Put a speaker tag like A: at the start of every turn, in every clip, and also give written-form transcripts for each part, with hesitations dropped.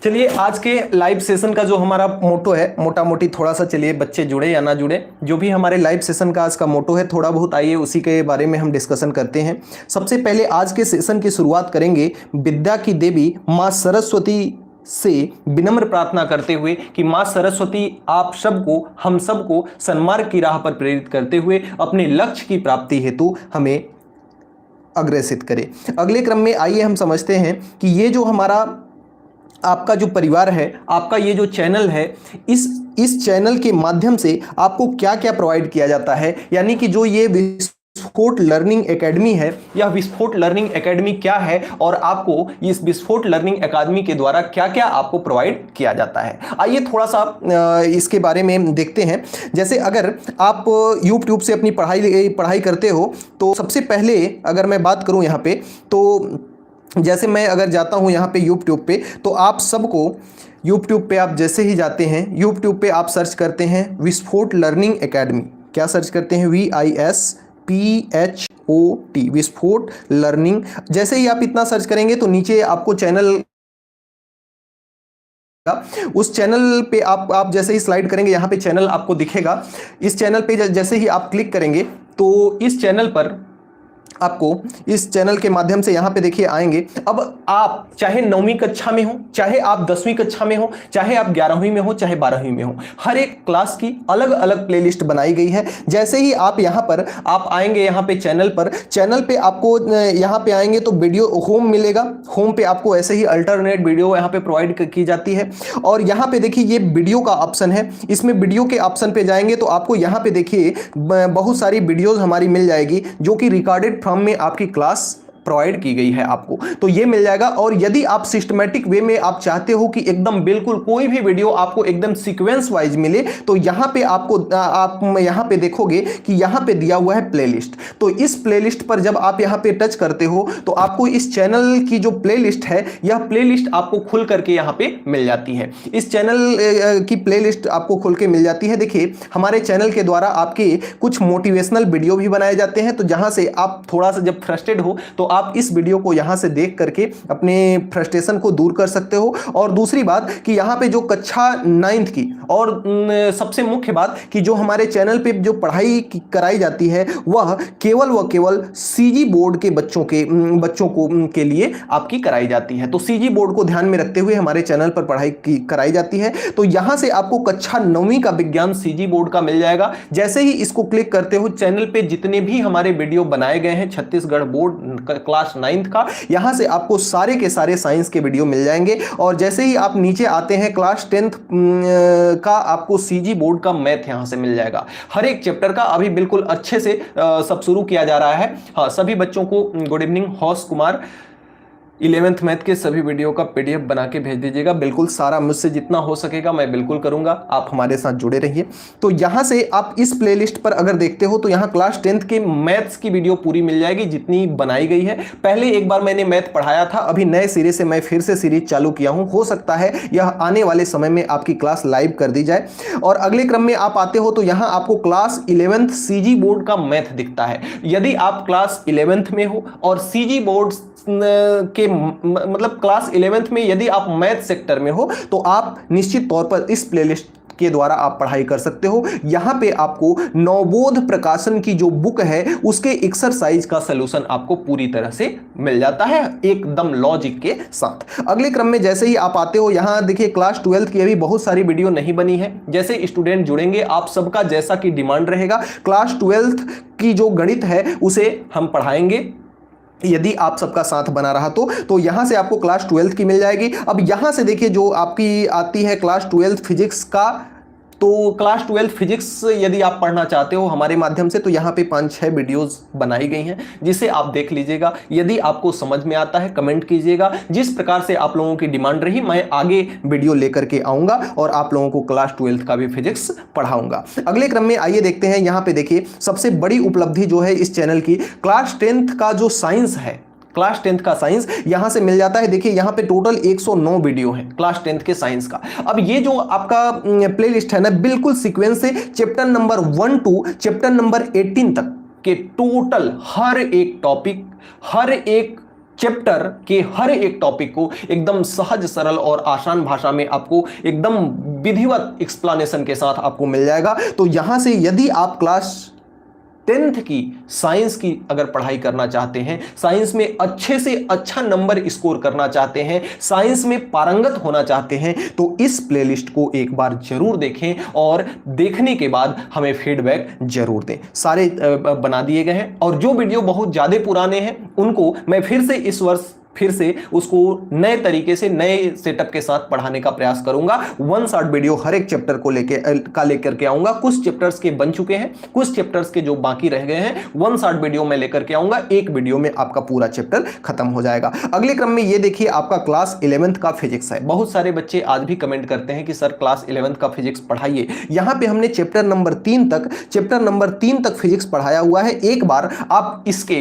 A: चलिए आज के लाइव सेशन का जो हमारा मोटो है, मोटा मोटी थोड़ा सा, चलिए बच्चे जुड़े या ना जुड़े, जो भी हमारे लाइव सेशन का आज का मोटो है थोड़ा बहुत आइए उसी के बारे में हम डिस्कशन करते हैं। सबसे पहले आज के सेशन की शुरुआत करेंगे विद्या की देवी माँ सरस्वती से विनम्र प्रार्थना करते हुए कि माँ सरस्वती आप सबको, हम सबको सन्मार्ग की राह पर प्रेरित करते हुए अपने लक्ष्य की प्राप्ति हेतु हमें अग्रसित करे। अगले क्रम में आइए हम समझते हैं कि ये जो हमारा आपका जो परिवार है, आपका ये जो चैनल है, इस चैनल के माध्यम से आपको क्या क्या प्रोवाइड किया जाता है, यानी कि जो ये विस्फोट लर्निंग एकेडमी है, यह विस्फोट लर्निंग एकेडमी क्या है और आपको इस विस्फोट लर्निंग एकेडमी के द्वारा क्या क्या आपको प्रोवाइड किया जाता है। आइए थोड़ा सा इसके बारे में देखते हैं। जैसे अगर आप YouTube से अपनी पढ़ाई करते हो तो सबसे पहले अगर मैं बात करूं यहाँ पे, तो जैसे मैं अगर जाता हूं यहाँ पे YouTube पे, तो आप सबको YouTube पे आप जैसे ही जाते हैं, YouTube पे आप सर्च करते हैं विस्फोट लर्निंग एकेडमी। क्या सर्च करते हैं? VISPHOT, विस्फोट लर्निंग। जैसे ही आप इतना सर्च करेंगे तो नीचे आपको चैनल, उस चैनल पे आप जैसे ही स्लाइड करेंगे यहाँ पे चैनल आपको दिखेगा। इस चैनल पे जैसे ही आप क्लिक करेंगे तो इस चैनल पर आपको, इस चैनल के माध्यम से यहाँ पे देखिए आएंगे। अब आप चाहे 9वीं कक्षा में हो, चाहे आप 10वीं कक्षा में हो, चाहे आप 11वीं में हो, चाहे 12वीं में हो, हर एक क्लास की अलग अलग प्लेलिस्ट बनाई गई है। जैसे ही आप यहाँ पर आप आएंगे, यहाँ पे चैनल पे आपको यहाँ पे आएंगे तो वीडियो होम मिलेगा। होम पे आपको ऐसे ही अल्टरनेट वीडियो यहाँ पे प्रोवाइड की जाती है। और यहाँ पे देखिए ये वीडियो का ऑप्शन है, इसमें वीडियो के ऑप्शन पे जाएंगे तो आपको यहाँ पे देखिए बहुत सारी वीडियोज हमारी मिल जाएगी जो कि रिकॉर्डेड फॉर्म में आपकी क्लास प्रोवाइड की गई है आपको, तो ये मिल जाएगा। और यदि आप सिस्टमैटिक वे में आप चाहते हो कि एकदम बिल्कुल कोई भी वीडियो आपको एकदम सीक्वेंस वाइज मिले, तो यहाँ पे आपको आप यहाँ पे देखोगे कि यहाँ पे दिया हुआ है प्लेलिस्ट। तो इस प्लेलिस्ट पर जब आप यहाँ पे टच करते हो तो आपको इस चैनल की जो प्लेलिस्ट है, यह प्लेलिस्ट आपको खुल करके यहाँ पे मिल जाती है। इस चैनल की प्लेलिस्ट आपको खुल के मिल जाती है। देखिए हमारे चैनल के द्वारा आपके कुछ मोटिवेशनल वीडियो भी बनाए जाते हैं, तो जहाँ से आप थोड़ा सा जब फ्रस्ट्रेटेड हो तो आप इस वीडियो को यहां से देख करके अपने फ्रस्ट्रेशन को दूर कर सकते हो। और दूसरी बात कि यहां पे जो कक्षा 9th की, और सबसे मुख्य बात कि जो हमारे चैनल पे जो पढ़ाई कराई जाती है वह केवल व केवल सीजी बोर्ड के बच्चों के लिए आपकी कराई जाती है। तो सीजी बोर्ड को ध्यान में रखते हुए हमारे चैनल पर पढ़ाई कराई जाती है। तो यहां से आपको कक्षा 9वीं का विज्ञान सीजी बोर्ड का मिल जाएगा। जैसे ही इसको क्लिक करते हो, चैनल पे जितने भी हमारे वीडियो बनाए गए हैं छत्तीसगढ़ बोर्ड क्लास 9th का, यहां से आपको सारे के सारे साइंस के वीडियो मिल जाएंगे। और जैसे ही आप नीचे आते हैं क्लास 10th का आपको सीजी बोर्ड का मैथ यहां से मिल जाएगा। हर एक चैप्टर का अभी बिल्कुल अच्छे से सब शुरू किया जा रहा है। हाँ, सभी बच्चों को गुड इवनिंग। हौस कुमार 11th मैथ के सभी वीडियो का PDF बना के भेज दीजिएगा। बिल्कुल सारा मुझसे जितना हो सकेगा मैं बिल्कुल करूंगा, आप हमारे साथ जुड़े रहिए। तो यहां से आप इस प्लेलिस्ट पर अगर देखते हो तो यहां क्लास 10th के मैथ्स की वीडियो पूरी मिल जाएगी जितनी बनाई गई है। पहले एक बार मैंने मैथ पढ़ाया था, अभी नए सिरे से मैं फिर से सीरीज चालू किया हूं। हो सकता है यह आने वाले समय में आपकी क्लास लाइव कर दी जाए। और अगले क्रम में आप आते हो तो यहां आपको क्लास 11th सीजी बोर्ड का मैथ दिखता है। यदि आप क्लास 11th में हो और सीजी बोर्ड के मतलब क्लास 11th में यदि आप मैथ सेक्टर में हो तो आप निश्चित तौर पर इस प्लेलिस्ट के द्वारा आप पढ़ाई कर सकते हो। यहां पे आपको नवबोध प्रकाशन की जो बुक है उसके एक्सरसाइज का सलूशन आपको पूरी तरह से मिल जाता है, एकदम लॉजिक के साथ। अगले क्रम में जैसे ही आप आते हो, यहां देखिए क्लास 12th की अभी बहुत सारी वीडियो नहीं बनी है। जैसे स्टूडेंट जुड़ेंगे, आप सबका जैसा कि डिमांड रहेगा, क्लास 12th की जो गणित है उसे हम पढ़ाएंगे यदि आप सबका साथ बना रहा तो यहां से आपको क्लास 12th की मिल जाएगी। अब यहां से देखिए जो आपकी आती है क्लास 12th फिजिक्स का, तो क्लास 12th फिजिक्स यदि आप पढ़ना चाहते हो हमारे माध्यम से तो यहाँ पे 5-6 वीडियोस बनाई गई हैं जिसे आप देख लीजिएगा। यदि आपको समझ में आता है कमेंट कीजिएगा। जिस प्रकार से आप लोगों की डिमांड रही मैं आगे वीडियो लेकर के आऊंगा और आप लोगों को क्लास 12th का भी फिजिक्स पढ़ाऊंगा। अगले क्रम में आइए देखते हैं। यहाँ पे देखिए सबसे बड़ी उपलब्धि जो है इस चैनल की, क्लास 10th का जो साइंस है, क्लास 10th का साइंस यहां से मिल जाता है। देखिए यहां पे टोटल 109 वीडियो है क्लास 10th के साइंस का। अब ये जो आपका प्लेलिस्ट है ना, बिल्कुल सीक्वेंस से chapter number 1 to chapter number 18 तक के टोटल हर एक टॉपिक, हर एक चैप्टर के हर एक टॉपिक को एकदम सहज सरल और आसान भाषा में आपको एकदम विधिवत एक्सप्लेनेशन के साथ आपको मिल जाएगा। तो यहां से यदि आप क्लास 10th की साइंस की अगर पढ़ाई करना चाहते हैं, साइंस में अच्छे से अच्छा नंबर स्कोर करना चाहते हैं, साइंस में पारंगत होना चाहते हैं, तो इस प्लेलिस्ट को एक बार जरूर देखें और देखने के बाद हमें फीडबैक जरूर दें। सारे बना दिए गए हैं और जो वीडियो बहुत ज़्यादा पुराने हैं उनको मैं फिर से इस वर्ष फिर से उसको नए तरीके से नए सेटअप के साथ पढ़ाने का प्रयास करूंगा। 1 शॉर्ट वीडियो हर एक चैप्टर को लेकर के आऊंगा। कुछ चैप्टर्स के बन चुके हैं, कुछ चैप्टर्स के जो बाकी रह गए हैं 1 शॉर्ट वीडियो में लेकर के आऊंगा। एक वीडियो में आपका पूरा चैप्टर खत्म हो जाएगा। अगले क्रम में ये देखिए आपका क्लास 11th का फिजिक्स है। बहुत सारे बच्चे आज भी कमेंट करते हैं कि सर क्लास 11th का फिजिक्स पढ़ाइए। यहां पे हमने चैप्टर नंबर 3 तक फिजिक्स पढ़ाया हुआ है। एक बार आप इसके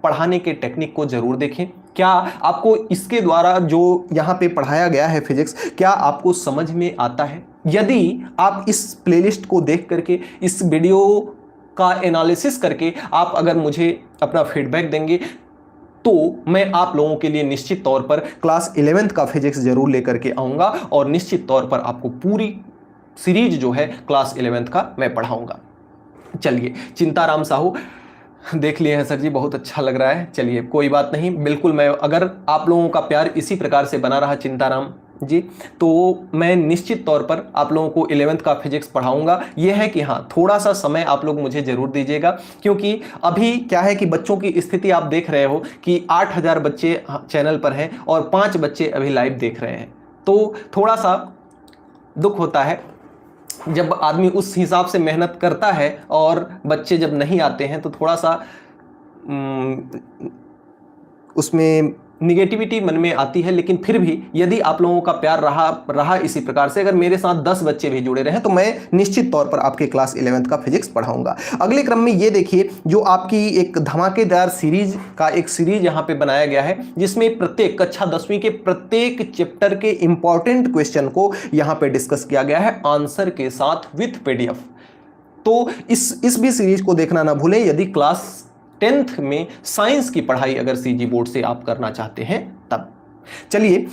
A: पढ़ाने के टेक्निक को जरूर देखें। क्या आपको इसके द्वारा जो यहाँ पे पढ़ाया गया है फिजिक्स, क्या आपको समझ में आता है? यदि आप इस प्लेलिस्ट को देख करके, इस वीडियो का एनालिसिस करके आप अगर मुझे अपना फीडबैक देंगे तो मैं आप लोगों के लिए निश्चित तौर पर क्लास 11th का फिजिक्स जरूर लेकर के आऊँगा और निश्चित तौर पर आपको पूरी सीरीज जो है क्लास 11th का मैं पढ़ाऊँगा। चलिए, चिंताराम साहू देख लिए हैं सर जी, बहुत अच्छा लग रहा है। चलिए कोई बात नहीं, बिल्कुल मैं अगर आप लोगों का प्यार इसी प्रकार से बना रहा चिंताराम जी, तो मैं निश्चित तौर पर आप लोगों को 11th का फिजिक्स पढ़ाऊंगा। यह है कि हाँ, थोड़ा सा समय आप लोग मुझे जरूर दीजिएगा, क्योंकि अभी क्या है कि बच्चों की स्थिति आप देख रहे हो कि 8000 बच्चे चैनल पर हैं और 5 बच्चे अभी लाइव देख रहे हैं। तो थोड़ा सा दुख होता है जब आदमी उस हिसाब से मेहनत करता है और बच्चे जब नहीं आते हैं, तो थोड़ा सा उसमें निगेटिविटी मन में आती है। लेकिन फिर भी यदि आप लोगों का प्यार रहा इसी प्रकार से, अगर मेरे साथ 10 बच्चे भी जुड़े रहे तो मैं निश्चित तौर पर आपके क्लास 11th का फिजिक्स पढ़ाऊंगा। अगले क्रम में ये देखिए जो आपकी एक धमाकेदार सीरीज का एक सीरीज यहाँ पे बनाया गया है, जिसमें प्रत्येक कक्षा 10वीं के प्रत्येक चैप्टर के इंपॉर्टेंट क्वेश्चन को यहाँ पे डिस्कस किया गया है आंसर के साथ विथ PDF। तो इस भी सीरीज को देखना ना भूलें यदि क्लास 10th में साइंस की पढ़ाई अगर CG बोर्ड से आप करना चाहते हैं तब। चलिए,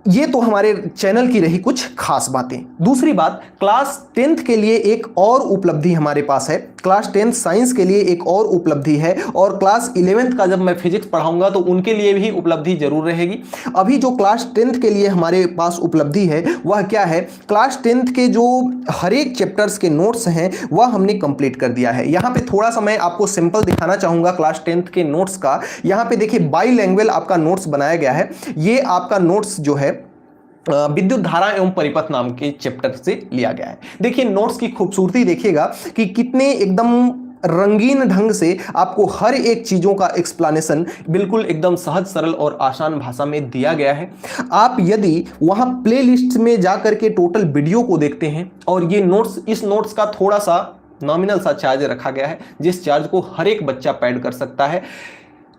A: ये तो हमारे चैनल की रही कुछ खास बातें। दूसरी बात, क्लास 10th के लिए एक और उपलब्धि हमारे पास है। क्लास 10th साइंस के लिए एक और उपलब्धि है और क्लास 11th का जब मैं फिजिक्स पढ़ाऊंगा तो उनके लिए भी उपलब्धि जरूर रहेगी। अभी जो क्लास 10th के लिए हमारे पास उपलब्धि है वह क्या है? क्लास 10th के जो हर एक चैप्टर्स के नोट्स हैं वह हमने कंप्लीट कर दिया है। यहाँ पे थोड़ा सा मैं आपको सिंपल दिखाना चाहूंगा क्लास 10th के नोट्स का। यहाँ पे देखिए बाईलैंग्वेज आपका नोट्स बनाया गया है। ये आपका नोट्स जो है विद्युत धारा एवं परिपथ नाम के चैप्टर से लिया गया है। देखिए नोट्स की खूबसूरती देखिएगा कि कितने एकदम रंगीन ढंग से आपको हर एक चीजों का एक्सप्लेनेशन बिल्कुल एकदम सहज सरल और आसान भाषा में दिया गया है। आप यदि वहां प्लेलिस्ट में जाकर के टोटल वीडियो को देखते हैं और ये नोट्स, इस नोट्स का थोड़ा सा नॉमिनल सा चार्ज रखा गया है, जिस चार्ज को हर एक बच्चा पेड कर सकता है,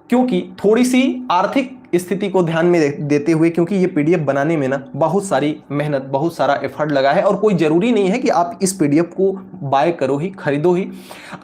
A: क्योंकि थोड़ी सी आर्थिक स्थिति को ध्यान में देते हुए, क्योंकि ये PDF बनाने में ना बहुत सारी मेहनत, बहुत सारा एफर्ट लगा है और कोई ज़रूरी नहीं है कि आप इस PDF को बाय करो ही, खरीदो ही।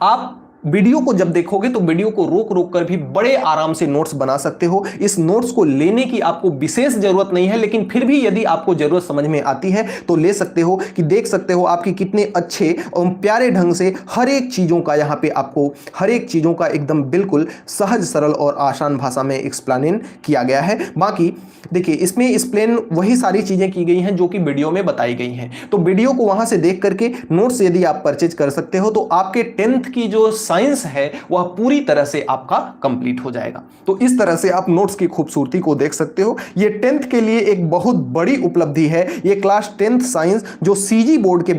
A: आप वीडियो को जब देखोगे तो वीडियो को रोक रोक कर भी बड़े आराम से नोट्स बना सकते हो। इस नोट्स को लेने की आपको विशेष जरूरत नहीं है, लेकिन फिर भी यदि आपको जरूरत समझ में आती है तो ले सकते हो। कि देख सकते हो आपकी कितने अच्छे और प्यारे ढंग से हर एक चीज़ों का यहाँ पे आपको हर एक चीज़ों का एकदम बिल्कुल सहज सरल और आसान भाषा में एक्सप्लेन किया गया है। बाकी देखिए इसमें एक्सप्लेन वही सारी चीज़ें की गई हैं जो कि वीडियो में बताई गई हैं। तो वीडियो को वहाँ से देख करके नोट्स यदि आप परचेज कर सकते हो तो आपके 10th की जो साइंस है वह पूरी तरह से आपका कंप्लीट हो जाएगा। तो इस तरह से आप नोट्स की खूबसूरती को देख सकते हो। ये 10th के लिए एक बहुत बड़ी उपलब्धि है। ये क्लास 10th साइंस जो CG बोर्ड के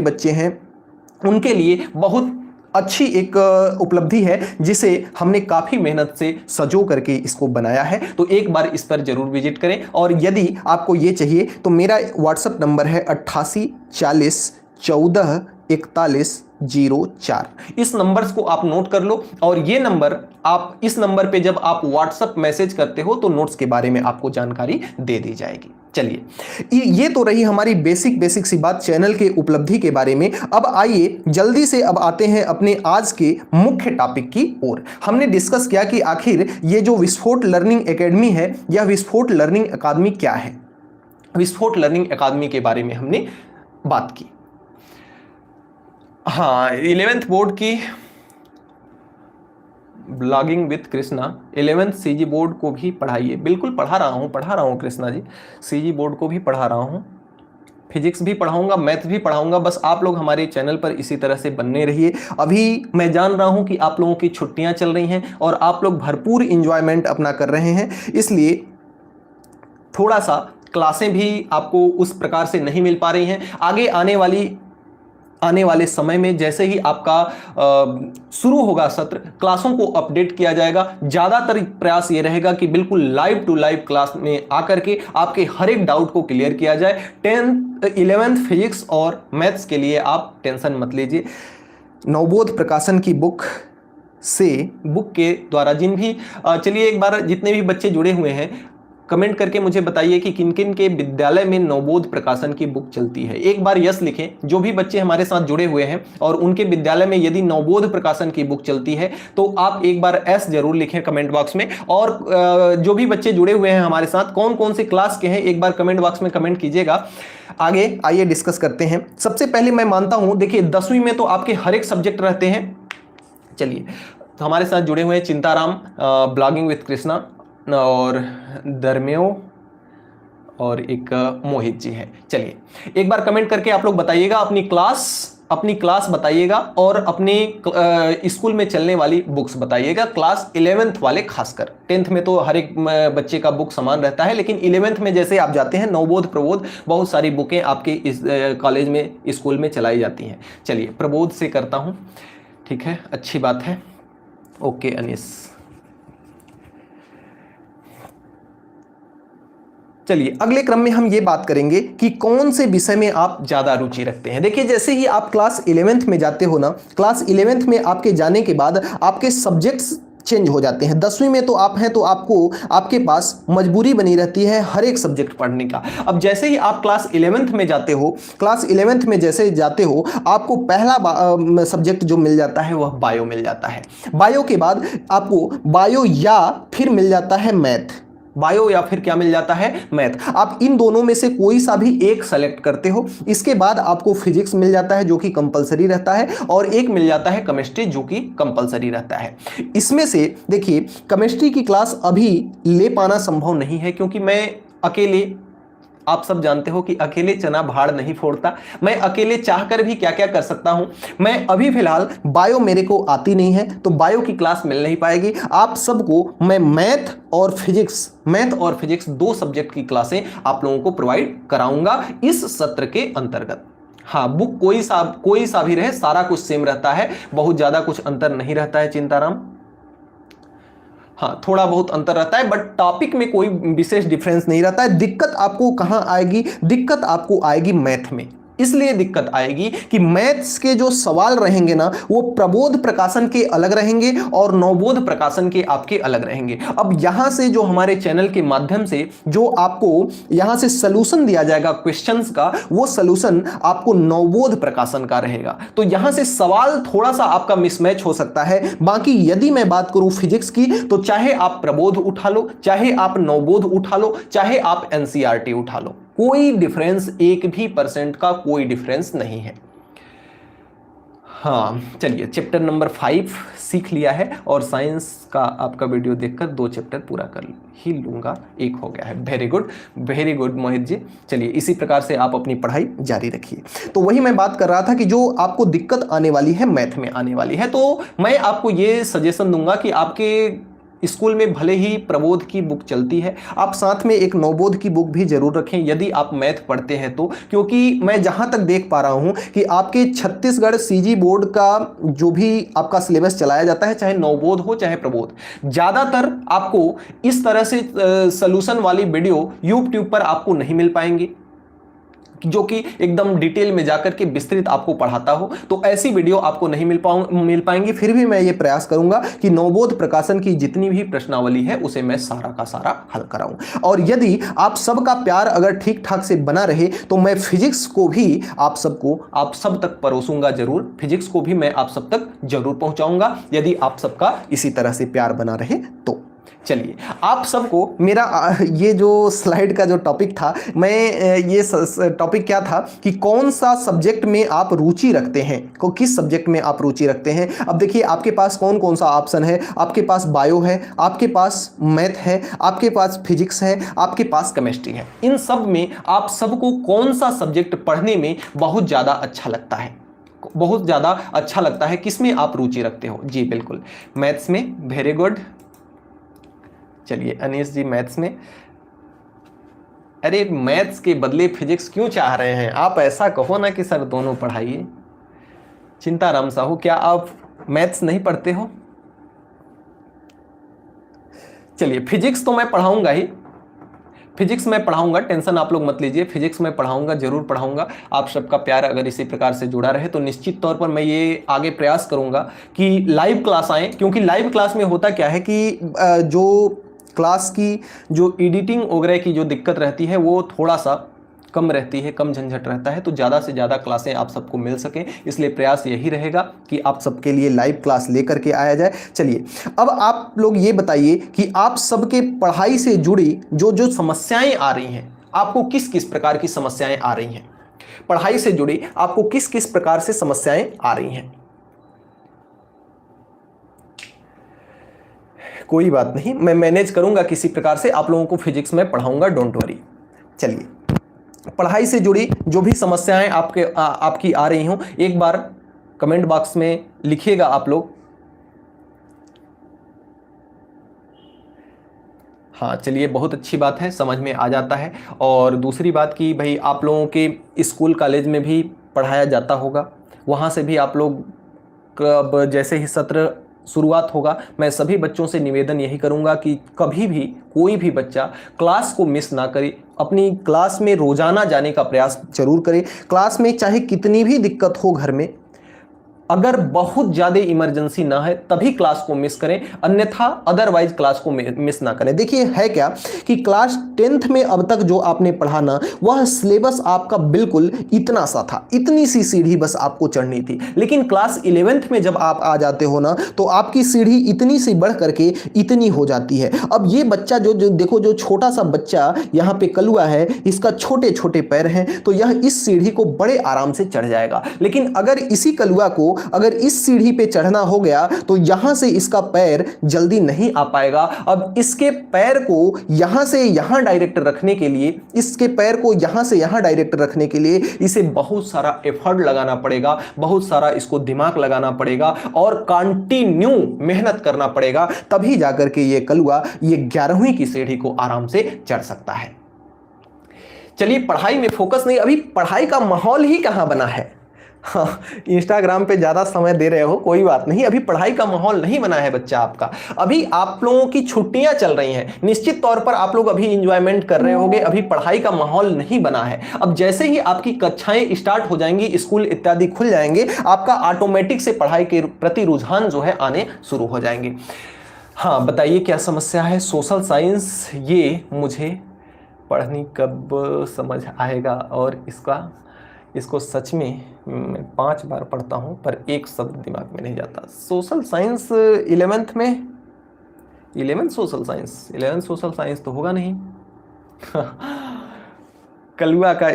A: बच्चे हैं उनके लिए बहुत अच्छी एक उपलब्धि है, जिसे हमने काफ़ी मेहनत से सजो करके इसको बनाया है। तो एक बार इस पर जरूर विजिट करें। और यदि आपको ये चाहिए तो मेरा व्हाट्सएप नंबर है 88 40 144104। इस नंबर्स को आप नोट कर लो, और ये नंबर आप, इस नंबर पे जब आप व्हाट्सएप मैसेज करते हो तो नोट्स के बारे में आपको जानकारी दे दी जाएगी। चलिए, ये तो रही हमारी बेसिक सी बात चैनल के उपलब्धि के बारे में। अब आइए जल्दी से अब आते हैं अपने आज के मुख्य टॉपिक की ओर। हमने डिस्कस किया कि आखिर ये जो विस्फोट लर्निंग एकेडमी है, यह विस्फोट लर्निंग अकादमी क्या है। विस्फोट लर्निंग अकादमी के बारे में हमने बात की। हाँ, 11th बोर्ड की blogging with Krishna, 11th CG board को भी पढ़ाइए। बिल्कुल पढ़ा रहा हूँ कृष्णा जी, सीजी बोर्ड को भी पढ़ा रहा हूँ, फिजिक्स भी पढ़ाऊंगा, मैथ भी पढ़ाऊंगा। बस आप लोग हमारे चैनल पर इसी तरह से बने रहिए। अभी मैं जान रहा हूं कि आप लोगों की छुट्टियां चल रही हैं और आप लोग भरपूर इंजॉयमेंट अपना कर रहे हैं, इसलिए थोड़ा सा क्लासें भी आपको उस प्रकार से नहीं मिल पा रही हैं। आगे आने वाले समय में जैसे ही आपका शुरू होगा सत्र, क्लासों को अपडेट किया जाएगा। ज़्यादातर प्रयास ये रहेगा कि बिल्कुल लाइव टू लाइव क्लास में आकर के आपके हर एक डाउट को क्लियर किया जाए। 11th फिजिक्स और मैथ्स के लिए आप टेंशन मत लीजिए। नवबोध प्रकाशन की बुक के द्वारा जिन भी चलिए एक बार जितने भी बच्चे जुड़े हुए हैं कमेंट करके मुझे बताइए कि किन किन के विद्यालय में नवबोध प्रकाशन की बुक चलती है। एक बार यस लिखें जो भी बच्चे हमारे साथ जुड़े हुए हैं और उनके विद्यालय में यदि नवबोध प्रकाशन की बुक चलती है तो आप एक बार एस जरूर लिखें कमेंट बॉक्स में। और जो भी बच्चे जुड़े हुए हैं हमारे साथ कौन कौन से क्लास के हैं एक बार कमेंट बॉक्स में कमेंट कीजिएगा। आगे आइए डिस्कस करते हैं। सबसे पहले मैं मानता हूं, देखिए 10वीं में तो आपके हर एक सब्जेक्ट रहते हैं। चलिए, तो हमारे साथ जुड़े हुए हैं चिंताराम, ब्लॉगिंग विद कृष्णा, और धर्मेओ, और एक मोहित जी है। चलिए एक बार कमेंट करके आप लोग बताइएगा अपनी क्लास बताइएगा और अपने स्कूल में चलने वाली बुक्स बताइएगा। क्लास 11th वाले खासकर, 10th में तो हर एक बच्चे का बुक समान रहता है, लेकिन 11th में जैसे आप जाते हैं नवबोध प्रबोध बहुत सारी बुकें आपके इस कॉलेज में स्कूल में चलाई जाती हैं। चलिए प्रबोध से करता हूँ, ठीक है, अच्छी बात है। ओके अनिस, चलिए अगले क्रम में हम ये बात करेंगे कि कौन से विषय में आप ज़्यादा रुचि रखते हैं। देखिए जैसे ही आप क्लास 11th में जाते हो ना, क्लास 11th में आपके जाने के बाद आपके सब्जेक्ट्स चेंज हो जाते हैं। 10वीं में तो आप हैं तो आपके पास मजबूरी बनी रहती है हर एक सब्जेक्ट पढ़ने का। अब जैसे ही आप क्लास 11th में जाते हो, क्लास 11th में जैसे जाते हो आपको पहला सब्जेक्ट जो मिल जाता है वह बायो मिल जाता है। बायो के बाद आपको बायो या फिर मिल जाता है मैथ, बायो या फिर क्या मिल जाता है, मैथ। आप इन दोनों में से कोई सा भी एक सेलेक्ट करते हो। इसके बाद आपको फिजिक्स मिल जाता है जो कि कंपलसरी रहता है, और एक मिल जाता है केमिस्ट्री जो कि कंपलसरी रहता है। इसमें से देखिए केमिस्ट्री की क्लास अभी ले पाना संभव नहीं है क्योंकि मैं अकेले, आप सब जानते हो कि अकेले चना भाड़ नहीं फोड़ता। मैं अकेले चाहकर भी क्या क्या कर सकता हूं। मैं अभी फिलहाल बायो मेरे को आती नहीं है तो बायो की क्लास मिल नहीं पाएगी। आप सबको मैं मैथ और फिजिक्स 2 सब्जेक्ट की क्लासें आप लोगों को प्रोवाइड कराऊंगा इस सत्र के अंतर्गत। हाँ, बुक कोई सा भी रहे, सारा कुछ सेम रहता है, बहुत ज्यादा कुछ अंतर नहीं रहता है चिंताराम। हाँ, थोड़ा बहुत अंतर रहता है बट टॉपिक में कोई विशेष डिफरेंस नहीं रहता है। दिक्कत आपको कहां आएगी, दिक्कत आपको आएगी मैथ में। इसलिए दिक्कत आएगी कि मैथ्स के जो सवाल रहेंगे ना वो प्रबोध प्रकाशन के अलग रहेंगे और नवबोध प्रकाशन के आपके अलग रहेंगे। अब यहां से जो हमारे चैनल के माध्यम से जो आपको यहां से सलूशन दिया जाएगा क्वेश्चंस का, वो सलूशन आपको नवबोध प्रकाशन का रहेगा। तो यहां से सवाल थोड़ा सा आपका मिसमैच हो सकता है। बाकी यदि मैं बात करूं फिजिक्स की तो चाहे आप प्रबोध उठा लो, चाहे आप नवबोध उठा लो, चाहे आप एनसीईआरटी उठा लो, कोई डिफरेंस 1 भी % का कोई डिफरेंस नहीं है। हाँ चलिए, चैप्टर नंबर 5 सीख लिया है और साइंस का आपका वीडियो देखकर 2 चैप्टर पूरा कर ही लूंगा, 1 हो गया है। Very good Mohit ji. चलिए इसी प्रकार से आप अपनी पढ़ाई जारी रखिए। तो वही मैं बात कर रहा था कि जो आपको दिक्कत आने वाली है मैथ में आने वाली है, तो मैं आपको ये सजेशन दूंगा कि आपके स्कूल में भले ही प्रबोध की बुक चलती है, आप साथ में एक नवबोध की बुक भी जरूर रखें यदि आप मैथ पढ़ते हैं तो। क्योंकि मैं जहां तक देख पा रहा हूं कि आपके छत्तीसगढ़ सीजी बोर्ड का जो भी आपका सिलेबस चलाया जाता है, चाहे नवबोध हो चाहे प्रबोध, ज्यादातर आपको इस तरह से सॉल्यूशन वाली वीडियो यूट्यूब पर आपको नहीं मिल पाएंगी। जो कि एकदम डिटेल में जाकर के विस्तृत आपको पढ़ाता हो, तो ऐसी वीडियो आपको नहीं मिल पाएंगी। फिर भी मैं ये प्रयास करूंगा कि नवबोध प्रकाशन की जितनी भी प्रश्नावली है उसे मैं सारा का सारा हल कराऊं। और यदि आप सबका प्यार अगर ठीक ठाक से बना रहे तो मैं फिजिक्स को भी आप सब तक परोसूंगा जरूर, फिजिक्स को भी मैं आप सब तक जरूर पहुंचाऊंगा, यदि आप सबका इसी तरह से प्यार बना रहे तो। चलिए, आप सबको मेरा ये जो स्लाइड का जो टॉपिक था, मैं ये टॉपिक क्या था कि कौन सा सब्जेक्ट में आप रुचि रखते हैं, को किस सब्जेक्ट में आप रुचि रखते हैं। अब देखिए आपके पास कौन कौन सा ऑप्शन है, आपके पास बायो है, आपके पास मैथ है, आपके पास फिजिक्स है, आपके पास केमिस्ट्री है। इन सब में आप सबको कौन सा सब्जेक्ट पढ़ने में बहुत ज़्यादा अच्छा लगता है, बहुत ज़्यादा अच्छा लगता है, किसमें आप रुचि रखते हो? जी बिल्कुल, मैथ्स में, वेरी गुड। चलिए अनीश जी मैथ्स में, अरे मैथ्स के बदले फिजिक्स क्यों चाह रहे हैं आप? ऐसा कहो ना कि सर दोनों पढ़ाइए। चिंताराम साहू, क्या आप मैथ्स नहीं पढ़ते हो? चलिए, फिजिक्स तो मैं पढ़ाऊंगा ही, फिजिक्स मैं पढ़ाऊंगा, टेंशन आप लोग मत लीजिए, फिजिक्स मैं पढ़ाऊंगा, जरूर पढ़ाऊंगा। आप सबका प्यार अगर इसी प्रकार से जुड़ा रहे तो निश्चित तौर पर मैं ये आगे प्रयास करूंगा कि लाइव क्लास आए, क्योंकि लाइव क्लास में होता क्या है कि जो क्लास की जो एडिटिंग वगैरह की जो दिक्कत रहती है वो थोड़ा सा कम रहती है, कम झंझट रहता है, तो ज़्यादा से ज़्यादा क्लासें आप सबको मिल सकें, इसलिए प्रयास यही रहेगा कि आप सबके लिए लाइव क्लास लेकर के आया जाए। चलिए, अब आप लोग ये बताइए कि आप सबके पढ़ाई से जुड़ी जो जो समस्याएं आ रही हैं, आपको किस किस प्रकार की समस्याएं आ रही हैं, पढ़ाई से जुड़ी आपको किस किस प्रकार से समस्याएं आ रही हैं? कोई बात नहीं, मैं मैनेज करूंगा किसी प्रकार से, आप लोगों को फिजिक्स में पढ़ाऊंगा, डोंट वरी। चलिए, पढ़ाई से जुड़ी जो भी समस्याएं आपकी आ रही हों, एक बार कमेंट बॉक्स में लिखिएगा आप लोग। हाँ चलिए, बहुत अच्छी बात है, समझ में आ जाता है। और दूसरी बात कि भाई आप लोगों के स्कूल कॉलेज में भी पढ़ाया जाता होगा, वहाँ से भी आप लोग कब जैसे ही सत्र शुरुआत होगा, मैं सभी बच्चों से निवेदन यही करूंगा कि कभी भी कोई भी बच्चा क्लास को मिस ना करे, अपनी क्लास में रोजाना जाने का प्रयास जरूर करे। क्लास में चाहे कितनी भी दिक्कत हो घर में, अगर बहुत ज़्यादा इमरजेंसी ना है तभी क्लास को मिस करें, अन्यथा अदरवाइज क्लास को मिस ना करें। देखिए है क्या कि क्लास 10th में अब तक जो आपने पढ़ा ना, वह सिलेबस आपका बिल्कुल इतना सा था, इतनी सी सीढ़ी बस आपको चढ़नी थी। लेकिन क्लास 11th में जब आप आ जाते हो ना, तो आपकी सीढ़ी इतनी सी बढ़ करके इतनी हो जाती है। अब ये बच्चा जो देखो, जो छोटा सा बच्चा यहाँ पे कलुआ है, इसका छोटे छोटे पैर हैं, तो यह इस सीढ़ी को बड़े आराम से चढ़ जाएगा। लेकिन अगर इसी कलुआ को अगर इस सीढ़ी पे चढ़ना हो गया तो यहां से इसका पैर जल्दी नहीं आ पाएगा। अब इसके पैर को यहां से यहां डायरेक्ट रखने के लिए, इसके पैर को यहां से यहां डायरेक्ट रखने के लिए इसे बहुत सारा एफर्ट लगाना पड़ेगा, बहुत सारा इसको दिमाग लगाना पड़ेगा और कंटिन्यू मेहनत करना पड़ेगा, तभी जाकर के ये कलुआ ये 11वीं की सीढ़ी को आराम से चढ़ सकता है। चलिए, पढ़ाई में फोकस नहीं, अभी पढ़ाई का माहौल ही कहां बना है। हाँ, इंस्टाग्राम पे ज़्यादा समय दे रहे हो, कोई बात नहीं, अभी पढ़ाई का माहौल नहीं बना है बच्चा आपका। अभी आप लोगों की छुट्टियां चल रही हैं, निश्चित तौर पर आप लोग अभी इंजॉयमेंट कर रहे होंगे, अभी पढ़ाई का माहौल नहीं बना है। अब जैसे ही आपकी कक्षाएं स्टार्ट हो जाएंगी, स्कूल इत्यादि खुल जाएंगे, आपका ऑटोमेटिक से पढ़ाई के प्रति रुझान जो है आने शुरू हो जाएंगे। हाँ बताइए, क्या समस्या है? सोशल साइंस, ये मुझे पढ़नी कब समझ आएगा, और इसको सच में मैं 5 बार पढ़ता हूँ पर एक शब्द दिमाग में नहीं जाता। सोशल साइंस 11th में, 11th social science, 11th social science तो होगा नहीं। कलुआ का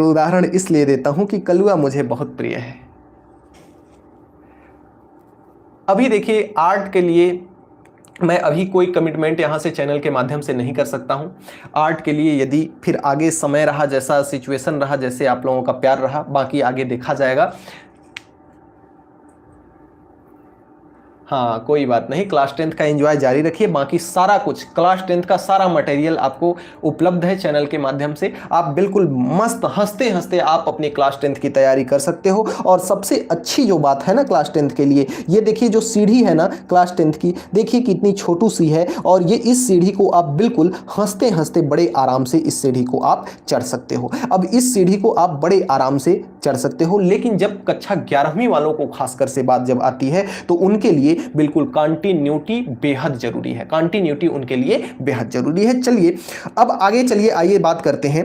A: उदाहरण इसलिए देता हूँ कि कलुआ मुझे बहुत प्रिय है। अभी देखिए, आर्ट के लिए मैं अभी कोई कमिटमेंट यहाँ से चैनल के माध्यम से नहीं कर सकता हूँ। आर्ट के लिए यदि फिर आगे समय रहा, जैसा सिचुएशन रहा, जैसे आप लोगों का प्यार रहा, बाकी आगे देखा जाएगा। हाँ कोई बात नहीं, क्लास 10th का एंजॉय जारी रखिए। बाकी सारा कुछ क्लास 10th का सारा मटेरियल आपको उपलब्ध है चैनल के माध्यम से। आप बिल्कुल मस्त हंसते हंसते आप अपनी क्लास 10th की तैयारी कर सकते हो। और सबसे अच्छी जो बात है ना क्लास 10th के लिए, ये देखिए जो सीढ़ी है ना क्लास 10th की, देखिए कितनी छोटू सी है। और ये इस सीढ़ी को आप बिल्कुल हंसते हंसते बड़े आराम से इस सीढ़ी को आप चढ़ सकते हो। अब इस सीढ़ी को आप बड़े आराम से चढ़ सकते हो। लेकिन जब कक्षा 11वीं वालों को खासकर से बात जब आती है तो उनके लिए बिल्कुल कंटिन्यूटी बेहद जरूरी है। कंटिन्यूटी उनके लिए बेहद जरूरी है। चलिए अब आगे चलिए, आइए बात करते हैं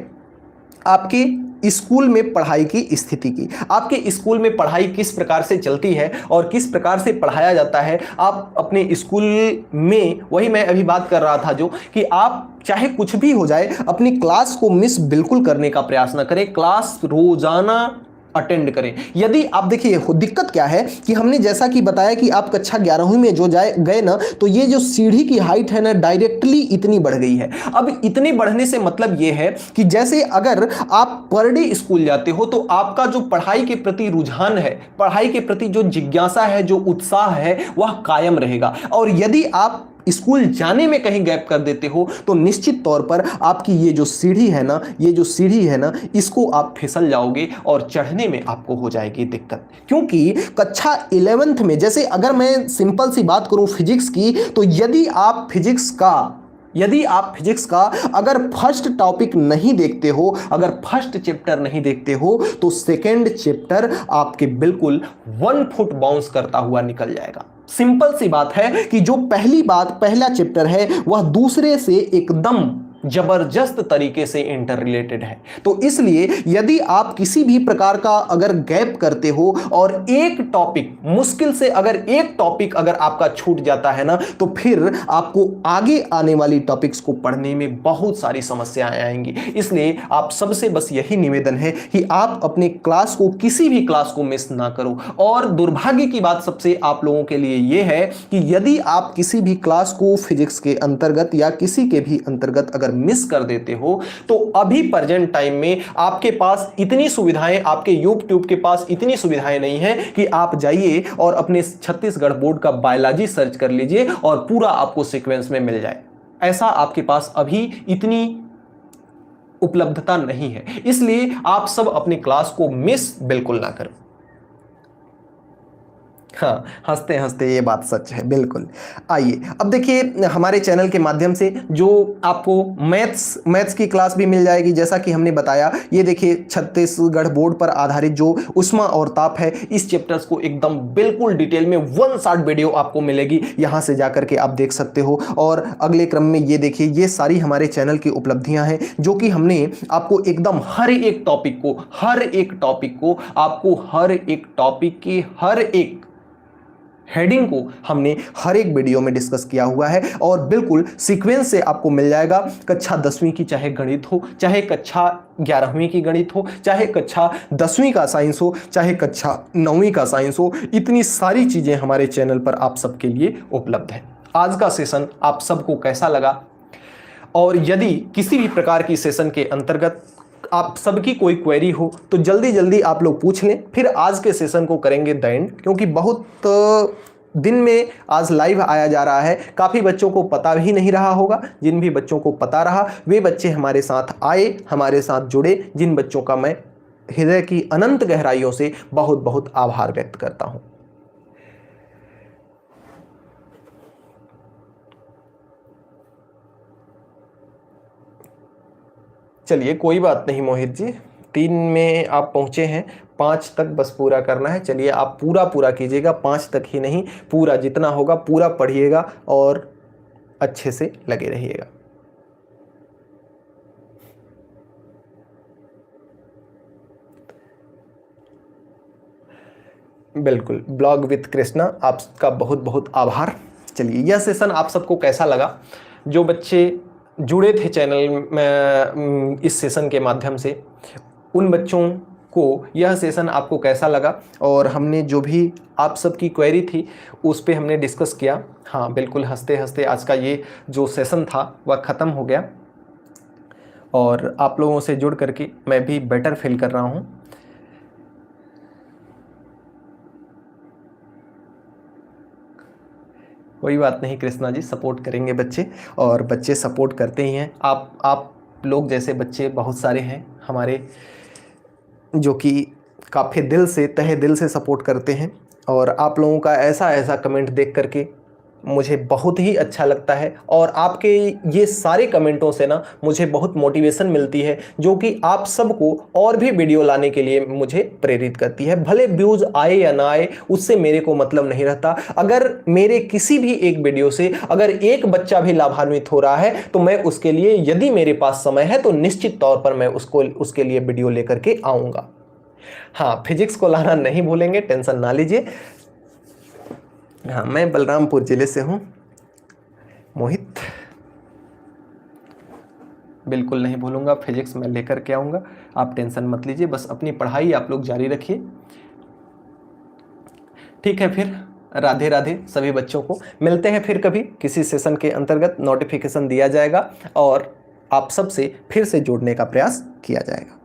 A: आपके स्कूल में पढ़ाई की स्थिति की। आपके स्कूल में पढ़ाई किस प्रकार से चलती है और किस प्रकार से पढ़ाया जाता है। आप अपने स्कूल में, वही मैं अभी बात कर रहा था जो कि आप चाहे कुछ भी हो जाए अपनी क्लास को मिस बिल्कुल करने का प्रयास ना करें। क्लास रोजाना अटेंड करें। यदि आप देखिए दिक्कत क्या है कि हमने जैसा कि बताया कि आप कक्षा 11वीं में जो गए ना, तो ये जो सीढ़ी की हाइट है ना डायरेक्टली इतनी बढ़ गई है। अब इतनी बढ़ने से मतलब ये है कि जैसे अगर आप पर डे स्कूल जाते हो तो आपका जो पढ़ाई के प्रति रुझान है, पढ़ाई के प्रति जो जिज्ञासा है, जो उत्साह है, वह कायम रहेगा। और यदि आप स्कूल जाने में कहीं गैप कर देते हो तो निश्चित तौर पर आपकी ये जो सीढ़ी है ना, ये जो सीढ़ी है ना, इसको आप फिसल जाओगे और चढ़ने में आपको हो जाएगी दिक्कत। क्योंकि कक्षा 11th में, जैसे अगर मैं सिंपल सी बात करूं फिजिक्स की, तो यदि आप फिजिक्स का अगर फर्स्ट टॉपिक नहीं देखते हो, अगर फर्स्ट चैप्टर नहीं देखते हो, तो सेकंड चैप्टर आपके बिल्कुल 1 फुट बाउंस करता हुआ निकल जाएगा। सिंपल सी बात है कि जो पहला चैप्टर है वह दूसरे से एकदम जबरदस्त तरीके से इंटर रिलेटेड है। तो इसलिए यदि आप किसी भी प्रकार का अगर गैप करते हो और एक टॉपिक, मुश्किल से अगर एक टॉपिक अगर आपका छूट जाता है ना, तो फिर आपको आगे आने वाली टॉपिक्स को पढ़ने में बहुत सारी समस्याएं आएंगी। इसलिए आप सबसे बस यही निवेदन है कि आप अपने क्लास को, किसी भी क्लास को मिस ना करो। और दुर्भाग्य की बात सबसे आप लोगों के लिए यह है कि यदि आप किसी भी क्लास को फिजिक्स के अंतर्गत या किसी के भी अंतर्गत अगर मिस कर देते हो, तो अभी प्रेजेंट टाइम में आपके पास इतनी सुविधाएं, आपके यूट्यूब के पास इतनी सुविधाएं नहीं है कि आप जाइए और अपने छत्तीसगढ़ बोर्ड का बायोलॉजी सर्च कर लीजिए और पूरा आपको सीक्वेंस में मिल जाए। ऐसा आपके पास अभी इतनी उपलब्धता नहीं है। इसलिए आप सब अपनी क्लास को मिस बिल्कुल ना करें। हाँ, हंसते हंसते ये बात सच है, बिल्कुल। आइए अब देखिए, हमारे चैनल के माध्यम से जो आपको मैथ्स की क्लास भी मिल जाएगी। जैसा कि हमने बताया, ये देखिए छत्तीसगढ़ बोर्ड पर आधारित जो ऊष्मा और ताप है, इस चैप्टर्स को एकदम बिल्कुल डिटेल में 1 शॉट वीडियो आपको मिलेगी, यहां से जाकर के आप देख सकते हो। और अगले क्रम में ये देखिए, ये सारी हमारे चैनल की उपलब्धियां हैं जो कि हमने आपको एकदम हर एक टॉपिक को आपको हर एक टॉपिक की हर एक हेडिंग को हमने हर एक वीडियो में डिस्कस किया हुआ है और बिल्कुल सीक्वेंस से आपको मिल जाएगा। कक्षा 10वीं की चाहे गणित हो, चाहे कक्षा 11वीं की गणित हो, चाहे कक्षा 10वीं का साइंस हो, चाहे कक्षा 9वीं का साइंस हो, इतनी सारी चीजें हमारे चैनल पर आप सबके लिए उपलब्ध है। आज का सेशन आप सबको कैसा लगा? और यदि किसी भी प्रकार की सेशन के अंतर्गत आप सबकी कोई क्वेरी हो तो जल्दी जल्दी आप लोग पूछ लें, फिर आज के सेशन को करेंगे द एंड। क्योंकि बहुत दिन में आज लाइव आया जा रहा है, काफ़ी बच्चों को पता भी नहीं रहा होगा। जिन भी बच्चों को पता रहा वे बच्चे हमारे साथ आए, हमारे साथ जुड़े, जिन बच्चों का मैं हृदय की अनंत गहराइयों से बहुत बहुत आभार व्यक्त करता हूं। चलिए कोई बात नहीं मोहित जी, 3 में आप पहुंचे हैं, 5 तक बस पूरा करना है। चलिए आप पूरा कीजिएगा, 5 तक ही नहीं, पूरा जितना होगा पूरा पढ़िएगा और अच्छे से लगे रहिएगा। बिल्कुल, ब्लॉग विद कृष्णा, आपका बहुत बहुत आभार। चलिए यह सेशन आप सबको कैसा लगा? जो बच्चे जुड़े थे चैनल में इस सेशन के माध्यम से, उन बच्चों को यह सेशन आपको कैसा लगा? और हमने जो भी आप सबकी क्वेरी थी उस पे हमने डिस्कस किया। हाँ बिल्कुल, हंसते हंसते आज का ये जो सेशन था वह ख़त्म हो गया और आप लोगों से जुड़ करके मैं भी बेटर फील कर रहा हूँ। कोई बात नहीं कृष्णा जी, सपोर्ट करेंगे बच्चे, और बच्चे सपोर्ट करते ही हैं। आप लोग जैसे बच्चे बहुत सारे हैं हमारे जो कि काफ़ी दिल से, तहे दिल से सपोर्ट करते हैं, और आप लोगों का ऐसा ऐसा कमेंट देख करके मुझे बहुत ही अच्छा लगता है। और आपके ये सारे कमेंटों से ना मुझे बहुत मोटिवेशन मिलती है, जो कि आप सबको और भी वीडियो लाने के लिए मुझे प्रेरित करती है। भले व्यूज़ आए या ना आए, उससे मेरे को मतलब नहीं रहता। अगर मेरे किसी भी एक वीडियो से अगर एक बच्चा भी लाभान्वित हो रहा है, तो मैं उसके लिए, यदि मेरे पास समय है तो निश्चित तौर पर मैं उसके लिए वीडियो लेकर के आऊँगा। हाँ, फिजिक्स को लाना नहीं भूलेंगे, टेंशन ना लीजिए। हाँ, मैं बलरामपुर जिले से हूँ मोहित, बिल्कुल नहीं भूलूंगा, फिजिक्स में लेकर के आऊँगा, आप टेंशन मत लीजिए। बस अपनी पढ़ाई आप लोग जारी रखिए, ठीक है। फिर राधे राधे सभी बच्चों को, मिलते हैं फिर कभी किसी सेशन के अंतर्गत, नोटिफिकेशन दिया जाएगा और आप सबसे फिर से जोड़ने का प्रयास किया जाएगा।